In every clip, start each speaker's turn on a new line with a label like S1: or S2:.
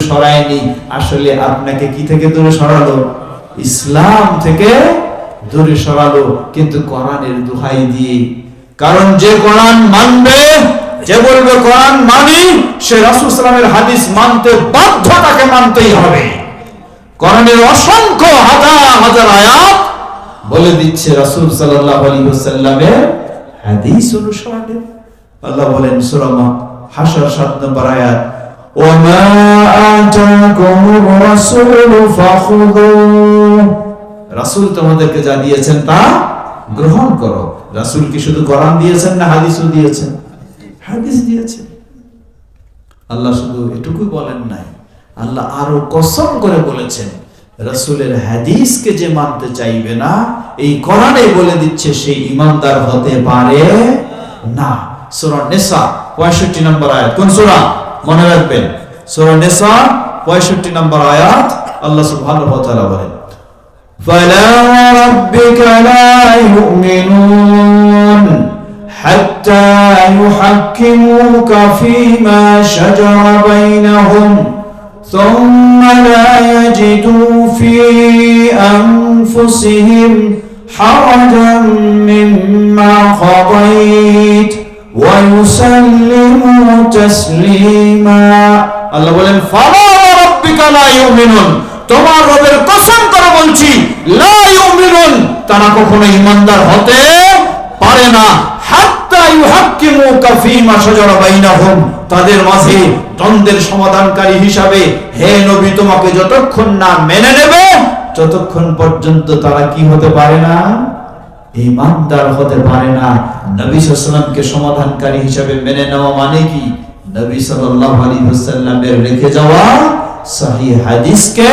S1: সরায়নি, আসলে আপনাকে কি থেকে দূরে সরালো? ইসলাম থেকে দূরে সরালো, কিন্তু কোরআনের দোহাই দিয়ে। কারণ যে কোরআন মানবে, যে বলবে কোরআন মানি, সে রাসূল সাল্লাল্লাহু আলাইহি ওয়াসাল্লামের হাদিস মানতে বাধ্য, তাকে মানতেই হবে। কোরআনের অসংখ্য হাজার হাজার আয়াত বলে দিচ্ছে রাসূল সাল্লাল্লাহু আলাইহি ওয়াসাল্লামের হাদিস অনুসরণে। আল্লাহ বলেন সূরা হাশর 7 নম্বর আয়াত, ওয়া মা আতাকুমুর রাসূলু ফাখুযুহু, রাসূল তোমাদেরকে যা দিয়েছেন তা গ্রহণ করো। রাসূল কি শুধু কোরআন দিয়েছেন না হাদিসও দিয়েছেন? হাদিস দিয়েছেন। আল্লাহ শুধু এটুকুই বলেন নাই, আল্লাহ আরো কসম করে বলেছেন, রাসূলের হাদিসকে যে মানতে চাইবে না, এই কোরআনে বলে দিচ্ছে সে ঈমানদার হতে পারে না। সূরা নিসা 65 নম্বর আয়াত। কোন সূরা? মনে রাখবেন, সূরা নিসা 65 নম্বর আয়াত। আল্লাহ সুবহানাহু ওয়া তাআলা বলেন, ফালা রাব্বিকা লা ইউমিনুন হাত্তা ইউহাক্কিমুকা ফীমা শাজারা বাইনাহুম সুম্মা লা ইয়াজিদু ফী আনফুসিহিম হারাজান মিম্মা কাদাইত ওয়া ইউসাল্লিমু তাসলিমা। আল্লাহ বলেন, ফালা রাব্বিকা লা ইউমিনুন, তোমার রবের কসম করে বলছি, লা ইউমিনুন, তারা কখনো ঈমানদার হতে পারে না, হাত্তা ইউহাক্কিমুকা ফীমা শাজারা বাইনাহুম, তাদের মাঝে দ্বন্দ্বের সমাধানকারী হিসাবে হে নবী তোমাকে যতক্ষণ না মেনে নেবে, ততক্ষণ পর্যন্ত তারা কি হতে পারে না? ঈমানদার হতে পারে না। নবী সাল্লাল্লাহু আলাইহি ওয়াসাল্লামকে সমাধানকারী হিসাবে মেনে নেওয়া মানে কি? নবী সাল্লাল্লাহু আলাইহি ওয়াসাল্লামের রেখে যাওয়া সহিহ হাদিসকে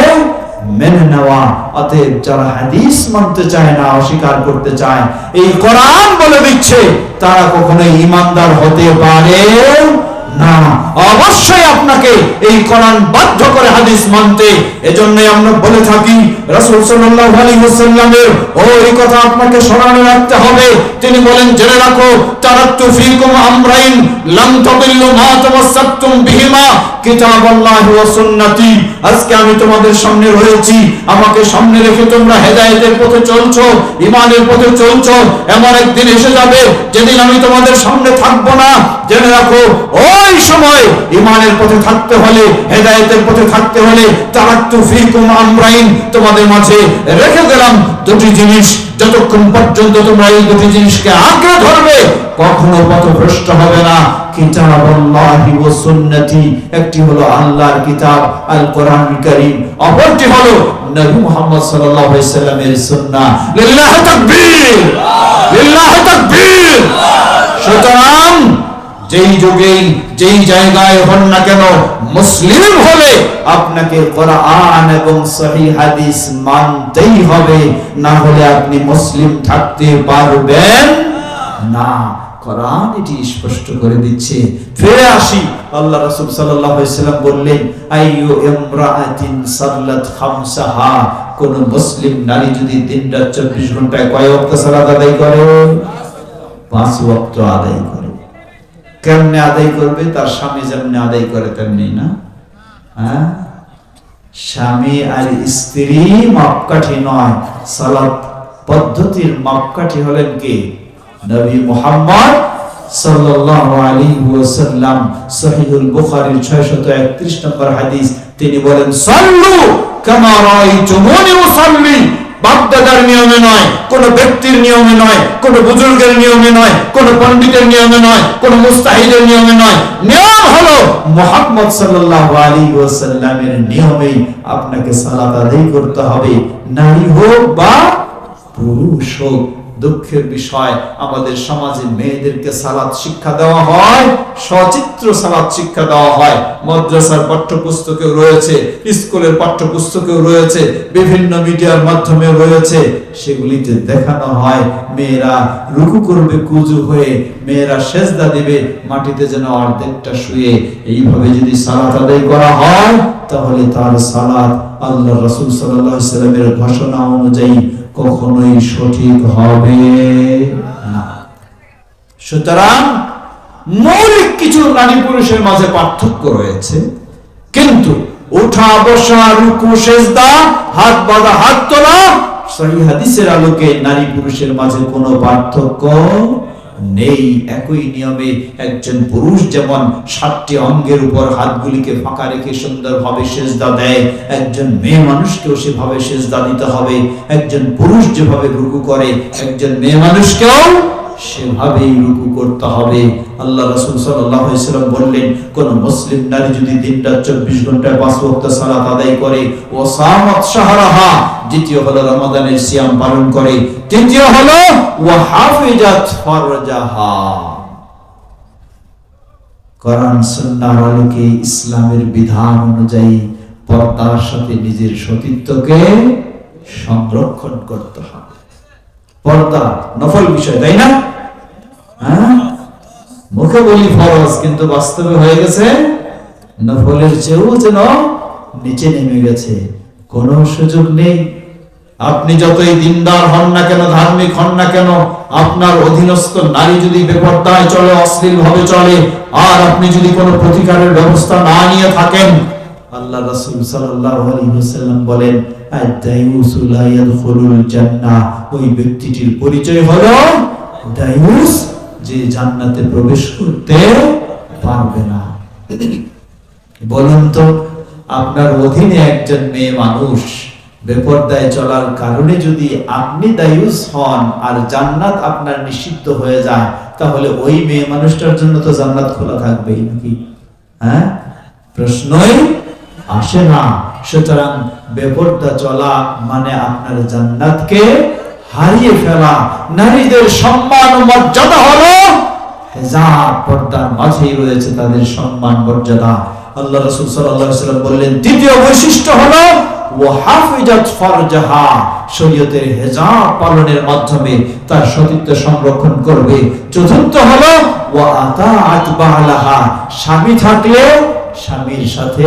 S1: মেনে নেওয়া। অতএব যারা হাদিস মানতে চায় না, অস্বীকার করতে চায়, এই কোরআন বলে দিচ্ছে তারা কখনোই ঈমানদার হতে পারে না। অবশ্যই আপনাকে এই কোরআন বাধ্য করে হাদিস মানতে। এজন্যই আমরা বলে থাকি, রাসূল সাল্লাল্লাহু আলাইহি ওয়াসাল্লামের ওই কথা আপনাকে স্মরণে রাখতে হবে। তিনি বলেন, জেনে রাখো, তারাক্তু ফীকুম আমরাইন লাম তাদিল্লু মা তামাসসাকতুম বিহিমা কিতাবাল্লাহি ওয়া সুন্নতি। আজকে আমি তোমাদের সামনে রয়েছি, আমাকে সামনে রেখে তোমরা হেদায়েতের পথে চলছো, ঈমানের পথে চলছো। এমন একদিন এসে যাবে যেদিন আমি তোমাদের সামনে থাকবো না। জেনে রাখো, ওই সময় ঈমানের পথে থাকতে হলে, হেদায়েতের পথে থাকতে হলে, তারাক্তু ফীকুম আমরাইন, তোমাদের মাঝে রেখে গেলাম দুটি জিনিস। যতক্ষণ পর্যন্ত তোমরা এই দুটি জিনিসকে আঁকড়ে ধরবে, কখনো পথভ্রষ্ট হবে না। কিতাবুল্লাহি ওয়া সুন্নতি, একটি হলো আল্লাহর কিতাব আল কোরআনুল কারীম, অপরটি হলো নবী মুহাম্মদ সাল্লাল্লাহু আলাইহি ওয়াসাল্লামের সুন্নাহ। লিল্লাহি তাকবীর, লিল্লাহি তাকবীর। সুতরাং যেই যুগে যেই জায়গায় হন না কেন, মুসলিম হলে আপনাকে কোরআন এবং সহিহ হাদিস মানতেই হবে, না হলে আপনি মুসলিম থাকতে পারবেন না। কোরআন এটি স্পষ্ট করে দিচ্ছে। ফিরে আসি, আল্লাহ রাসূল সাল্লাল্লাহু আলাইহি ওয়াসাল্লাম বললেন, আইয়ু ইমরাআতিন সাল্লাত খামসাহা, কোন মুসলিম নারী যদি দিন রাত 24 ঘন্টায় কয় ওয়াক্ত সালাত আদায় করে? 5 ওয়াক্ত আদায় করে। কেমনে আদায় করবে? তার স্বামী যেমনি আদায় করে তেমনি না? স্বামী আর স্ত্রী মাপকাঠি নয়, সালাত পদ্ধতির মাপকাঠি হলেন কে? নবী মুহাম্মদ সাল্লাল্লাহু আলাইহি ওয়াসাল্লাম। সহিহুল বুখারীর 631 নম্বর হাদিস, তিনি বলেন, সাল্লু কামা রাআইতুমুনি উসাল্লি। বাপদাদার নিয়মে নয়, কোন ব্যক্তির নিয়মে নয়, কোন বুজুর্গের নিয়মে নয়, কোন পণ্ডিতের নিয়মে নয়, কোন মুস্তাহিদের নিয়মে নয়। নিয়ম হলো মুহাম্মদ সাল্লাল্লাহু আলাইহি ওয়াসাল্লামের নিয়মেই আপনাকে সালাত আদায় করতে হবে, নারী হোক বা পুরুষ হোক। দুঃখের বিষয়, আমাদের সমাজে মেয়েদেরকে সালাত শিক্ষা দেওয়া হয়, সচিত্র সালাত শিক্ষা দেওয়া হয়। মাদ্রাসার পাঠ্যপুস্তকেও রয়েছে, স্কুলের পাঠ্যপুস্তকেও রয়েছে, বিভিন্ন মিডিয়ার মাধ্যমে রয়েছে। সেগুলিতে দেখানো হয় মেয়েরা রুকু করবে কুজু হয়ে, মেয়েরা সেজদা দিবে মাটিতে যেন অর্ধেকটা শুয়ে। এইভাবে যদি সালাত আদায় করা হয়, তাহলে তার সালাত আল্লাহ রাসূল সাল্লাল্লাহু আলাইহি ওয়াসাল্লামের ঘোষণা অনুযায়ী কখনোই সঠিক হবে না। সুতরাং মৌলিক কিছু নারী পুরুষের মাঝে পার্থক্য রয়েছে, কিন্তু উঠা উঠা বসা, রুকু সেজদা, হাত বাঁধা, হাত তোলা, সহিহ হাদিসের আলোকে নারী পুরুষের মাঝে কোনো পার্থক্য নেই। একই নিয়মে একজন পুরুষ যেমন 7টি অঙ্গের উপর হাতগুলিকে ফাঁকা রেখে সুন্দরভাবে সেজদা দেয়, একজন মেয়ে মানুষকেও সেভাবে সেজদা দিতে হবে। একজন পুরুষ যেভাবে রুকু করে, একজন মেয়ে মানুষকেও সেভাবেই রুকু করতে হবে। আল্লাহ রাসূল সাল্লাল্লাহু আলাইহি ওয়াসাল্লাম বললেন, কোন মুসলিম নারী যদি দিনরাত 24 ঘন্টায় 5 ওয়াক্ত সালাত আদায় করে, ও সামাত শাহরাহা, দ্বিতীয় হলো রমাদানের সিয়াম পালন করে, তৃতীয় হলো ওয়া হাফিজাত ফারজাহা, কোরআন সুন্নাহর আলোকে ইসলামের বিধান অনুযায়ী পর্দার সাথে নিজের সতীত্বকে সংরক্ষণ করতে হবে। পর্দা নফল বিষয়, তাই না? মুখে বলি ফরজ, কিন্তু বাস্তবে হয়ে গেছে নফলের চেয়েও যেন নিচে নেমে গেছে। কোনো সুযোগ নেই। আপনি যতই দিনদার হন না কেন, ধার্মিক হন না কেন, আপনার অধীনস্থ নারী যদি বেপরদায় চলে, অশ্লীল ভাবে চলে, আর আপনি যদি কোনো প্রতিকারের ব্যবস্থা না নিয়ে থাকেন, আল্লাহ রাসূল সাল্লাল্লাহু আলাইহি ওয়াসাল্লাম বলেন, আদ-দায়ুসু লা ইয়াদখুলুল জান্নাহ, ওই ব্যক্তিটির পরিচয় হলো দায়ুস, যে জান্নাতে প্রবেশ করতে পারবে না। বলুন তো, আপনার অধীনে একজন মেয়ে মানুষ বেপরদায় চলার কারণে যদি আপনি দায়ুস হন আর জান্নাত আপনার নিষিদ্ধ হয়ে যায়, তাহলে ওই মেয়ে মানুষটার জন্য তো জান্নাত খোলা থাকবেই নাকি? প্রশ্নই আসে না। সুতরাং বেপরদা চলা মানে আপনার জান্নাতকে হারিয়ে ফেলা। নারীদের সম্মান ও মর্যাদা হলো হিজাব, পর্দার মাঝেই রয়েছে তাদের সম্মান মর্যাদা। আল্লাহ রাসূল সাল্লাল্লাহু আলাইহি ওয়াসাল্লাম বললেন, দ্বিতীয় বৈশিষ্ট্য হলো ওয়া হাফিজাত ফারজাহা, শরীয়তের হিজাব পালনের মাধ্যমে তার সতীত্ব সংরক্ষণ করবে। চতুর্থ হলো ওয়া আতাআত বালাহা, স্বামী থাকলে স্বামীর সাথে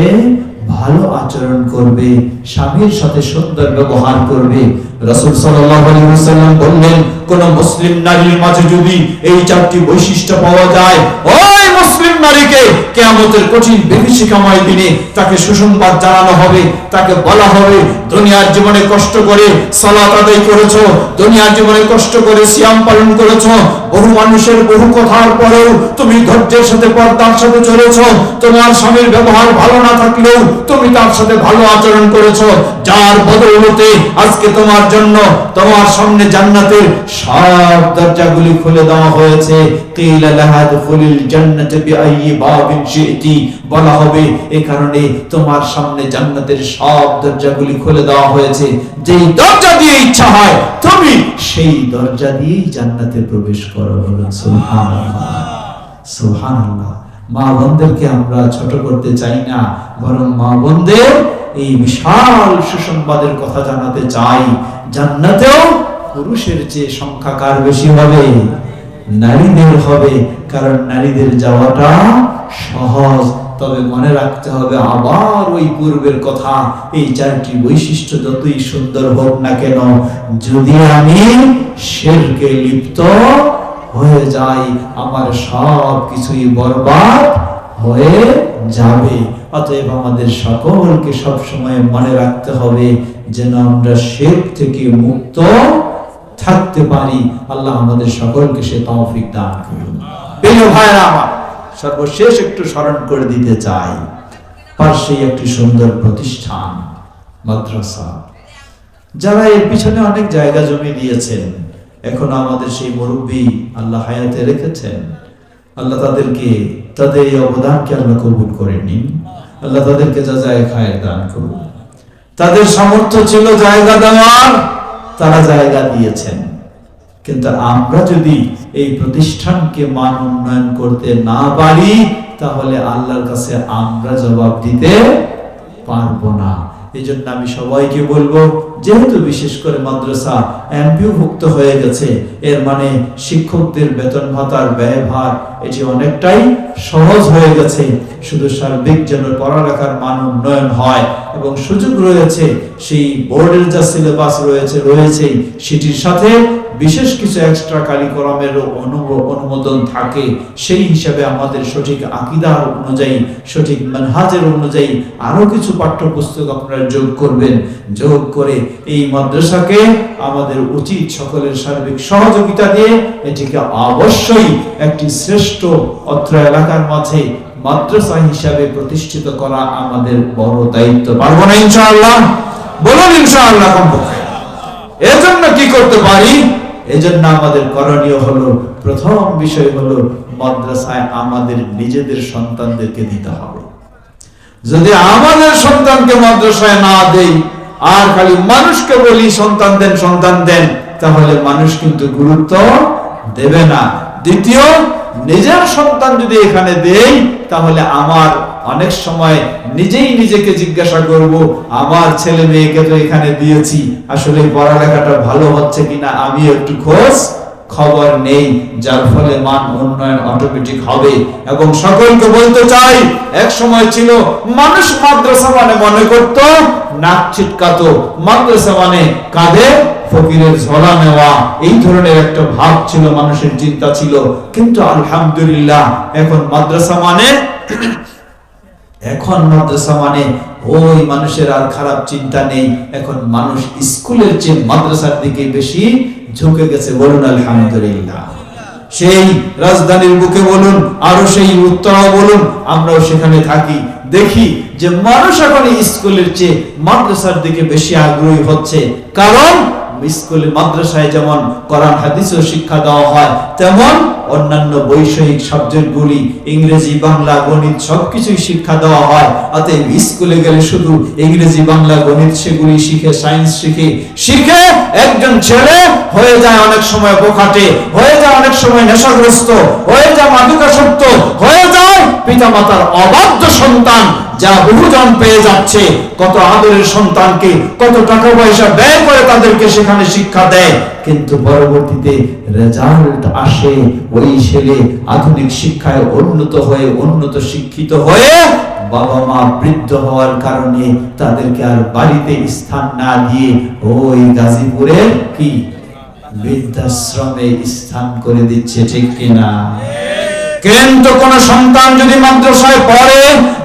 S1: ভালো আচরণ করবে, স্বামীর সাথে সুন্দর ব্যবহার করবে। রাসূল সাল্লাল্লাহু আলাইহি ওয়াসাল্লাম বললেন, কোন মুসলিম নারীর মাঝে যদি এই 4টি বৈশিষ্ট্য পাওয়া যায়, ওই মুসলিম নারীকে কিয়ামতের কঠিন বিভীষিকাময় দিনে তাকে সুসংবাদ জানানো হবে। তাকে বলা হবে, দুনিয়ার জীবনে কষ্ট করে সালাত আদায় করেছো, দুনিয়ার জীবনে কষ্ট করে সিয়াম পালন করেছো, বহু মানুষের বহু কথার পরেও তুমি ধৈর্যের সাথে পর্দার সাথে চলেছো, তোমার স্বামীর ব্যবহার ভালো না থাকলেও তুমি তার সাথে ভালো আচরণ করেছো, যার বদৌলতে আজকে তোমার জন্য তোমার সামনে জান্নাতের সব দরজাগুলি খুলে দেওয়া হয়েছে। কিলা লাহা দুখুলিল জান্নাতি বিআইয়ি বাবিন শি'তি, বলা হবে এই কারণে তোমার সামনে জান্নাতের সব দরজাগুলি খুলে দেওয়া হয়েছে, যেই দরজা দিয়ে ইচ্ছা হয় তুমি সেই দরজা দিয়েই জান্নাতে প্রবেশ করো। সুবহানাল্লাহ, সুবহানাল্লাহ। মা বোনদেরকে আমরা ছোট করতে চাই না, বরং মা বোনদের এই বিশাল সুসংবাদের কথা জানাতে চাই। জান্নাতেও পুরুষের চেয়ে সংখ্যা কার বেশি হবে? নারীদের হবে, কারণ নারীদের যাওয়াটা সহজ। তবে মনে রাখতে হবে আবার ওই পূর্বের কথা, এই 4টি বৈশিষ্ট্য যতই সুন্দর হোক না কেন, যদি আমি শিরকে লিপ্ত হয়ে যাই, আমার সব কিছুই বরবাদ হয়ে যাবে। অতএব আমাদের সকলকে সব সময় মনে রাখতে হবে যেন আমরা শিরক থেকে মুক্ত থাকতে পারি। আল্লাহ আমাদের সকলকে সে তৌফিক দান করুন। প্রিয় ভাইরা আমার, সর্বশেষ একটু স্মরণ করে দিতে চাই, পাশে একটি সুন্দর প্রতিষ্ঠান মাদ্রাসা, যারা এর পিছনে অনেক জায়গা জমি দিয়েছেন, এখন আমাদের সেই মুরব্বী আল্লাহ হায়াতে রেখেছেন। আল্লাহ তাদেরকে, তাদের এই অবদানকে আল্লাহ কবুল করে নিন। আল্লাহ তাদেরকে যাজায়ে খায়ের দান করুন। তাদের সামর্থ্য ছিল জায়গা দেওয়ার, তারা জায়গা দিয়েছেন, কিন্তু আমরা যদি এই প্রতিষ্ঠানকে মান উন্নয়ন করতে না পারি, তাহলে আল্লাহর কাছে আমরা জবাব দিতে পারবো না। এই জন্য আমি সবাইকে বলবো, যেহেতু বিশেষ করে মাদ্রাসা এমপিওভুক্ত হয়ে গেছে, এর মানে শিক্ষকদের বেতন ভাতার ব্যয়ভার এটি অনেকটাই সহজ হয়ে গেছে। শুধু সার্বিক যেন পড়ালেখার মান উন্নয়ন হয় এবং সুযোগ রয়েছে, সেই বোর্ডের যা সিলেবাস রয়েছে সেটির সাথে বিশেষ কিছু এক্সট্রা কারিকুলামের অনুমোদন থাকে। সেই হিসাবে আমাদের সঠিক আকীদার অনুযায়ী, সঠিক মানহাজের অনুযায়ী আরো কিছু পাঠ্যপুস্তক আপনারা যোগ করবেন। যোগ করে এই মাদ্রাসাকে আমাদের উচিত সকলের সার্বিক সহযোগিতা দিয়ে এটিকে অবশ্যই একটি শ্রেষ্ঠ অত্র এলাকার মাঝে মাদ্রাসা হিসাবে প্রতিষ্ঠিত করা আমাদের বড় দায়িত্ব। পারবো না ইনশাআল্লাহ? বলুন ইনশাআল্লাহ। কমপক্ষে এজন্য কি করতে পারি? এজন্য আমাদের করণীয় হলো, প্রথম বিষয় হলো মাদ্রাসায় আমাদের নিজেদের সন্তানদেরকে দিতে হবে। যদি আমাদের সন্তানকে মাদ্রাসায় না দেই আর খালি মানুষকে বলি সন্তান দেন, তাহলে মানুষ কিন্তু গুরুত্ব দেবে না। দ্বিতীয়, নিজের সন্তান যদি এখানে দেই, তাহলে আমার অনেক সময় নিজেই নিজেকে জিজ্ঞাসা করব, আমার ছেলে মেয়েকে তো এখানে দিয়েছি, আসলে পড়ালেখাটা ভালো হচ্ছে কিনা আমি একটু খোঁজ খবর নেই, যার ফলে মান উন্নয়ন অটোমেটিক হবে। এবং সকলকে বলতে চাই, এক সময় ছিল মানুষ মাদ্রাসা মানে মনে করত নাক ছিটকাতো, মাদ্রাসা মানে কাঁধে ফকিরের ঝোলা নেওয়া, এই ধরনের একটা ভাব ছিল, মানুষের চিন্তা ছিল। কিন্তু আলহামদুলিল্লাহ এখন মাদ্রাসা মানে ওই মানুষের আর খারাপ চিন্তা নেই। এখন মানুষ স্কুলের চেয়ে মাদ্রাসার দিকে বেশি ঝুঁকে গেছে। বলুন আলহামদুলিল্লাহ। সেই রাজধানীর বুকে বলুন, আরো সেই উত্তরাও বলুন, আমরাও সেখানে থাকি, দেখি যে মানুষ এখন স্কুলের চেয়ে মাদ্রাসার দিকে বেশি আগ্রহী হচ্ছে। কারণ স্কুলে মাদ্রাসায় যেমন কোরআন হাদিসও শিক্ষা দেওয়া হয়, তেমন অন্যান্য বৈষয়িক সাবজেক্টগুলি, ইংরেজি, বাংলা, গণিত সবকিছুই শিক্ষা দেওয়া হয়। অতএব স্কুলে গেলে শুধু ইংরেজি, বাংলা, গণিত সেগুলি শিখে, সায়েন্স শিখে একজন ছেলে হয়ে যায় অনেক সময় বোকাটে, হয়ে যায় অনেক সময় নেশাগ্রস্ত, হয়ে যায় মাদকাসক্ত, হয়ে যায় পিতামাতার অবাধ্য সন্তান, যা বহুজন পেয়ে যাচ্ছে। কত আদরের সন্তানকে কত টাকা পয়সা ব্যয় করে তাদেরকে সেখানে শিক্ষা দেয়, কিন্তু পরবর্তীতে রেজাল্ট আসে ওই ছেলে আধুনিক শিক্ষায় উন্নত শিক্ষিত হয়ে বাবা মা বৃদ্ধ হওয়ার কারণে তাদেরকে আর বাড়িতে স্থান না দিয়ে ওই গাজীপুরে কি বৃদ্ধাশ্রমে স্থান করে দিচ্ছে, ঠিক কিনা? কিন্তু কোন সন্তান যদি মাদ্রাসায় পড়ে,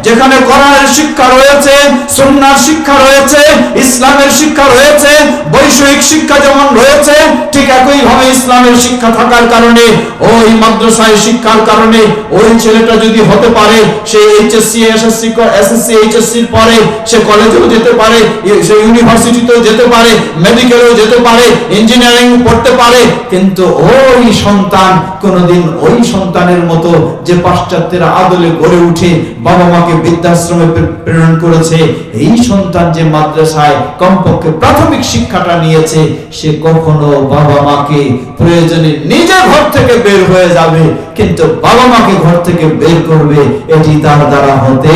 S1: যেখানে কোরআনের শিক্ষা রয়েছে, সুন্নাহর শিক্ষা রয়েছে, ইসলামের শিক্ষা রয়েছে, বৈষয়িক শিক্ষা যেমন রয়েছে, ঠিক একই ভাবে ইসলামের শিক্ষা থাকার কারণে, ওই মাদ্রাসায় শিক্ষার কারণে ওই ছেলেটা যদি হতে পারে, সে এইচএসসি, এসএসসি, এইচএসসির পরে সে কলেজেও যেতে পারে, সে ইউনিভার্সিটিতেও যেতে পারে, মেডিকেলেও যেতে পারে, ইঞ্জিনিয়ারিং পড়তে পারে। কিন্তু ওই সন্তান কোনদিন ওই সন্তানের মতো যে পাশ্চাত্যের আদলে গড়ে উঠে বাবা মাকে বৃদ্ধাশ্রমে প্রেরণ করেছে, এই সন্তান যে মাদ্রাসায় কমপক্ষে প্রাথমিক শিক্ষাটা নিয়েছে, সে কখনো বাবা মাকে প্রয়োজনে নিজে ঘর থেকে বের হয়ে যাবে, কিন্তু বাবা মাকে ঘর থেকে বের করবে এটি তার দ্বারা হতে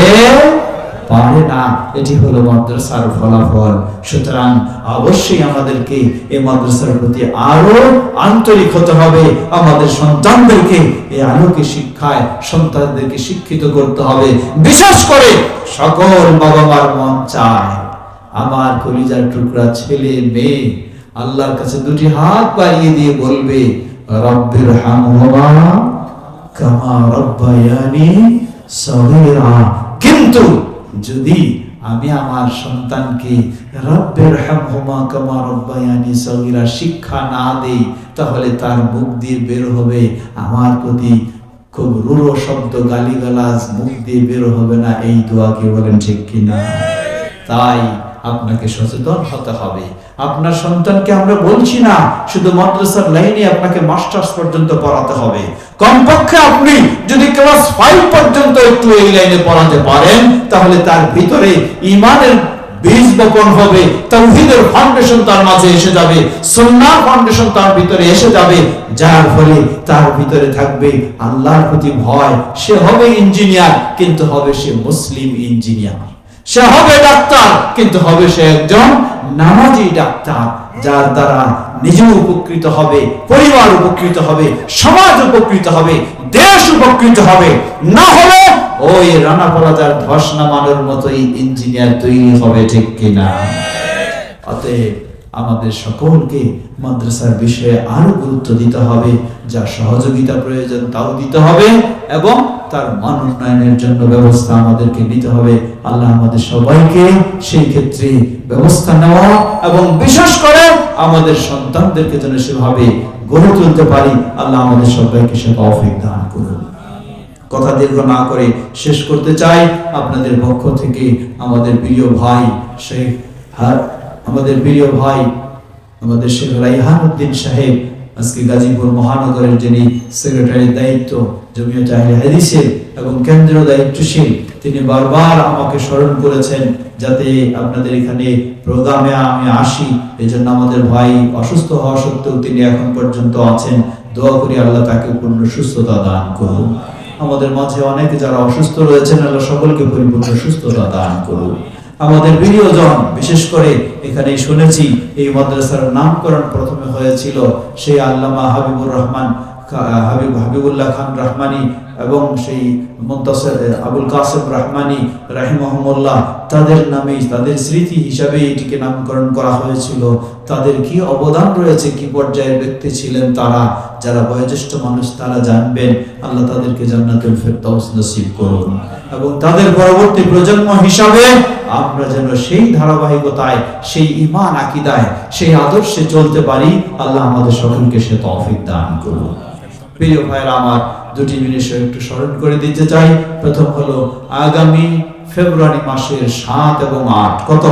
S1: পারে না। এটি হলো মাদ্রাসার ফলাফল। সুতরাং অবশ্যই আমাদেরকে এই মাদ্রাসার প্রতি আরো আন্তরিক হতে হবে। আমাদের সন্তানদেরকে এই আলোকে শিক্ষায় সন্তানদেরকে শিক্ষিত করতে হবে। বিশেষ করে সকল বাবা মার মন চায় আমার কলিজার টুকরা ছেলে মেয়ে আল্লাহর কাছে দুটি হাত বাড়িয়ে দিয়ে বলবে, রব্বির হামহুমা কামা রব্বায়ানি সগীরা। কিন্তু যদি আমি আমার সন্তানকে রব্বির হামহুমা কামা রব্বায়ানি সগীরা শিক্ষা না দেই, তাহলে তার মুখ দিয়ে বের হবে আমার প্রতি খুব রূঢ় শব্দ, গালিগালাজ, মুখ দিয়ে বের হবে না। এই দোয়া কি বলেন, ঠিক কিনা? তাই আপনাকে সচেতন হতে হবে। আপনার সন্তানকে আমরা বলছি না শুধু মাদ্রাসার লাইনে আপনাকে মাস্টার্স পর্যন্ত পড়াতে হবে। কমপক্ষে আপনি যদি ক্লাস 5 পর্যন্ত একটু এই লাইনে পড়াতে পারেন, তাহলে তার ভিতরে ঈমানের বীজ বপন হবে, তাওহীদের ফাউন্ডেশন তার মাঝে এসে যাবে, সুন্নাহর ফাউন্ডেশন তার ভিতরে এসে যাবে, যার ফলে তার ভিতরে থাকবে আল্লাহর প্রতি ভয়। সে হবে ইঞ্জিনিয়ার, কিন্তু হবে সে মুসলিম ইঞ্জিনিয়ার। সে হবে ডাক্তার, কিন্তু হবে সে একজন নামাজি ডাক্তার, যার দ্বারা নিজে উপকৃত হবে, পরিবার উপকৃত হবে, সমাজ উপকৃত হবে, দেশ উপকৃত হবে। না হলে ওই রানা প্লাজার ধস নামানোর মতোই ইঞ্জিনিয়ার তৈরি হবে, ঠিক কিনা? অতএব আমাদের সকলকে মাদ্রাসার বিষয়ে আরো গুরুত্ব দিতে হবে, যা সহযোগিতা প্রয়োজন তাও দিতে হবে, এবং তার মান উন্নয়নের জন্য ব্যবস্থা আমাদেরকে নিতে হবে। আল্লাহ আমাদের সবাইকে সেই ক্ষেত্রে ব্যবস্থা নেওয়া এবং বিশেষ করে আমাদের সন্তানদেরকে যেন সেভাবে গড়ে তুলতে পারি, আল্লাহ আমাদের সবাইকে সে তৌফিক দান করুন। কথা দীর্ঘ না করে শেষ করতে চাই। আপনাদের পক্ষ থেকে আমাদের প্রিয় ভাই শেখ আমাদের শেখ রাইহান উদ্দিন সাহেব, আজকে গাজীপুর মহানগরের যিনি সেক্রেটারির দায়িত্ব জমিয়ত আহলে হাদিসের এবং কেন্দ্রীয় দায়িত্বশীল, তিনি বারবার আমাকে স্মরণ করেছেন যাতে আপনাদের এখানে প্রোগ্রামে আমি আসি। এই জন্য আমাদের ভাই অসুস্থ হওয়া সত্ত্বেও তিনি এখন পর্যন্ত আছেন। দোয়া করি আল্লাহ তাকে পূর্ণ সুস্থতা দান করুন। আমাদের মাঝে অনেকে যারা অসুস্থ রয়েছেন, আল্লাহ সকলকে পরিপূর্ণ সুস্থতা দান করুন। আমাদের প্রিয়জন, বিশেষ করে এখানে শুনেছি এই মাদ্রাসার নামকরণ প্রথমে হয়েছিল সেই আল্লামা হাবিবুল্লাহ খান রহমানী এবং সেই মুনতাসির আবুল কাসেম রহমানী রাহিমাহুমুল্লাহ, তাদের নামে তাদের স্মৃতি হিসাবে এটিকে নামকরণ করা হয়েছিল। তাদের কি অবদান রয়েছে, কি পর্যায়ের ব্যক্তি ছিলেন তারা, যারা বয়োজ্যেষ্ঠ মানুষ তারা জানবেন। আল্লাহ তাদেরকে জান্নাতুল ফেরদাউস নসিব করুন এবং তাদের পরবর্তী প্রজন্ম হিসাবে আমরা যেন সেই ধারাবাহিকতায়, সেই ঈমান আকীদায়, সেই আদর্শে চলতে পারি। আল্লাহ আমাদের সকলকে সে তৌফিক দান করুন। প্রিয় ভাইরা আমার, দুটি বিষয় একটু স্মরণ করে দিতে চাই। প্রথম হলো আগামী ফেব্রুয়ারি মাসের 7 এবং 8, কত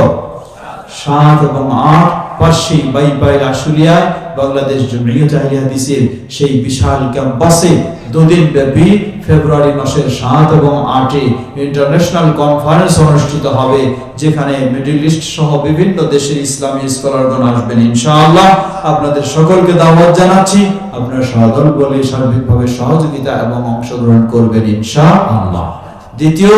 S1: 7 এবং 8 পার্শ্বিক বাইপাইল আশুলিয়ায় বাংলাদেশ জমিয়ত আহলে হাদিসের সেই বিশাল ক্যাম্পাসে 2 দিন ব্যাপী ফেব্রুয়ারি মাসের 7 এবং 8-এ ইন্টারন্যাশনাল কনফারেন্স অনুষ্ঠিত হবে, যেখানে মিডল ইস্ট সহ বিভিন্ন দেশের ইসলামী স্কলারগণ আসবেন ইনশাআল্লাহ। আপনাদের সকলকে দাওয়াত জানাচ্ছি, আপনারা সদল বলে সার্বিকভাবে সহযোগিতা এবং অংশগ্রহণ করবেন ইনশাআল্লাহ। দ্বিতীয়,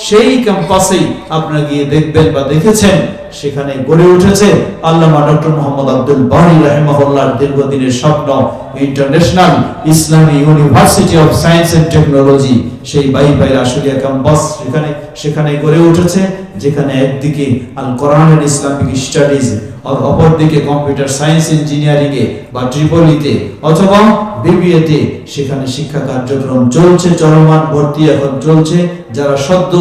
S1: সেই ক্যাম্পাসেই আপনারা গিয়ে দেখবেন বা দেখেছেন, সেখানে গড়ে উঠেছে আল্লামা ডক্টর মোহাম্মদ আব্দুল বারী রাহিমাহুল্লাহর দীর্ঘদিনের স্বপ্ন, international Islami university of science and technology. সেই বাইপাইল আশুলিয়া ক্যাম্পাস সেখানে গড়ে উঠেছে, যেখানে একদিকে Al Quran and Islamic studies, আর অপরদিকে কম্পিউটার সায়েন্স ইঞ্জিনিয়ারিং এ বা ট্রিপলিতে অথবা বিবিএতে সেখানে শিক্ষা কার্যক্রম চলছে, চলমান, ভর্তি এখন চলছে। যারা সদ্য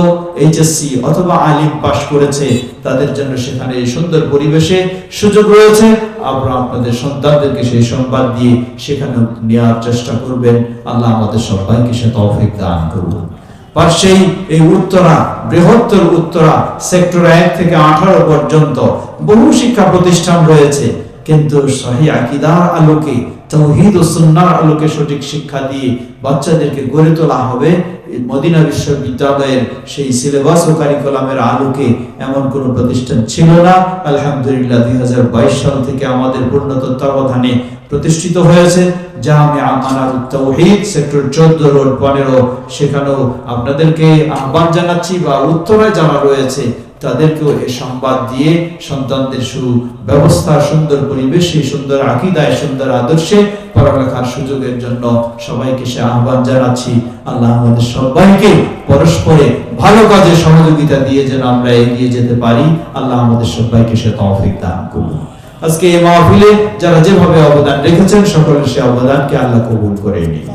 S1: এইচএসসি অথবা আলিম পাশ করেছে তাদের জন্য সেখানে এই সুন্দর পরিবেশে সুযোগ রয়েছে। আমরা আপনাদের সন্তানদেরকে সেই সংবাদ দিয়ে সেখানে নেওয়ার চেষ্টা করবেন। আল্লাহ আমাদের সবাইকে সে তৌফিক দান করুন। পাশেই এই উত্তরা, বৃহত্তর উত্তরা সেক্টর 1 থেকে 18 পর্যন্ত বহু শিক্ষা প্রতিষ্ঠান রয়েছে, কিন্তু সহিহ আকীদার আলোকে, তাওহীদ ও সুন্নাহর আলোকে সঠিক শিক্ষা দিয়ে বাচ্চাদেরকে গড়ে তোলা হবে। মদিনা বিশ্ববিদ্যালয়ের সেই সিলেবাস ও কারিকুলামের আলোকে এমন কোন প্রতিষ্ঠান ছিল না। আলহামদুলিল্লাহ 2022 সাল থেকে আমাদের পূর্ণ তত্ত্বাবধানে প্রতিষ্ঠিত হয়েছে জামিয়া মানারুত তাওহীদ সেক্টর 14 রোড 15। সেখানেও আপনাদেরকে আহ্বান জানাচ্ছি, বা উত্তরায় যারা রয়েছে তাদেরকেও এই সংবাদ দিয়ে সন্তানদের সুব্যবস্থা, সুন্দর পরিবেশে, সুন্দর আকীদায়, সুন্দর আদর্শে পড়ালেখার সুযোগের জন্য সবাইকে সে আহ্বান জানাচ্ছি। আল্লাহ আমাদের সবাইকে পরস্পরে ভালো কাজে সহযোগিতা দিয়ে যেন আমরা এগিয়ে যেতে পারি। আল্লাহ আমাদের সবাইকে সে তৌফিক দান করুন। আজকে এই মাহফিলে যারা যেভাবে অবদান রেখেছেন, সকলের সে অবদানকে আল্লাহ কবুল করে নিন।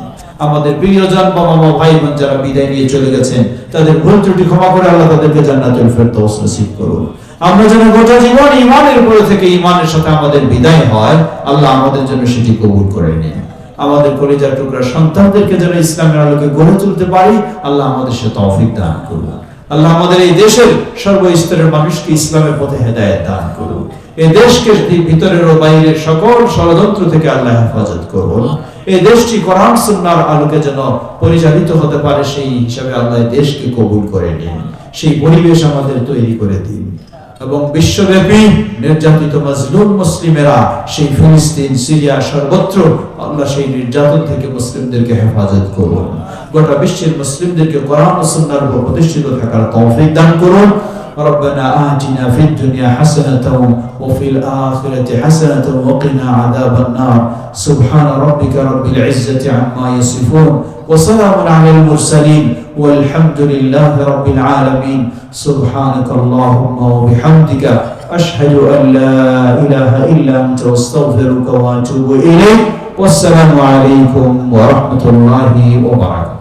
S1: আমাদের প্রিয়জন, বাবা মা, ভাই বোন যারা বিদায় নিয়ে চলে গেছেন, তাদের ভুল ত্রুটি ক্ষমা করে আল্লাহ তাদেরকে জান্নাতুল ফেরদাউস নসিব করুন। আমরা যেন গোটা জীবন ঈমানের উপরে থেকে ঈমানের সাথে আমাদের বিদায় হয়, আল্লাহ আমাদের জন্য সেটি কবুল করে নিন। আমাদের কলিজার টুকরা সন্তানদেরকে যেন ইসলামের আলোকে গড়ে তুলতে পারি, আল্লাহ আমাদের সে তৌফিক দান করুন। আল্লাহ আমাদের এই দেশের সর্বস্তরের মানুষকে ইসলামের পথে হেদায়েত দান করুন। এই দেশকে ভিতরের ও বাইরের সকল ষড়যন্ত্র থেকে আল্লাহ হেফাজত করুন। এই দেশটি কোরআন সুন্নাহর আলোকে যেন পরিচালিত হতে পারে, সেই হিসাবে আল্লাহ দেশকে কবুল করে নিন। সেই পরিবেশ আমাদের তৈরি করে দিন এবং বিশ্বব্যাপী নির্যাতিত মাজলুম মুসলিমেরা, সেই ফিলিস্তিন, সিরিয়া, সর্বত্র আল্লাহ সেই নির্যাতন থেকে মুসলিমদেরকে হেফাজত করুন। গোটা বিশ্বের মুসলিমদেরকে কোরআন ও সুন্নাহর উপর প্রতিষ্ঠিত থাকার তৌফিক দান করুন। ربنا آتنا في الدنيا حسنة وفي الآخرة حسنة وقنا عذاب النار سبحان ربك رب العزة عما يصفون وسلام على المرسلين والحمد لله رب العالمين سبحانك اللهم وبحمدك أشهد أن لا إله إلا أنت أستغفرك وأتوب إليك والسلام عليكم ورحمة الله وبركاته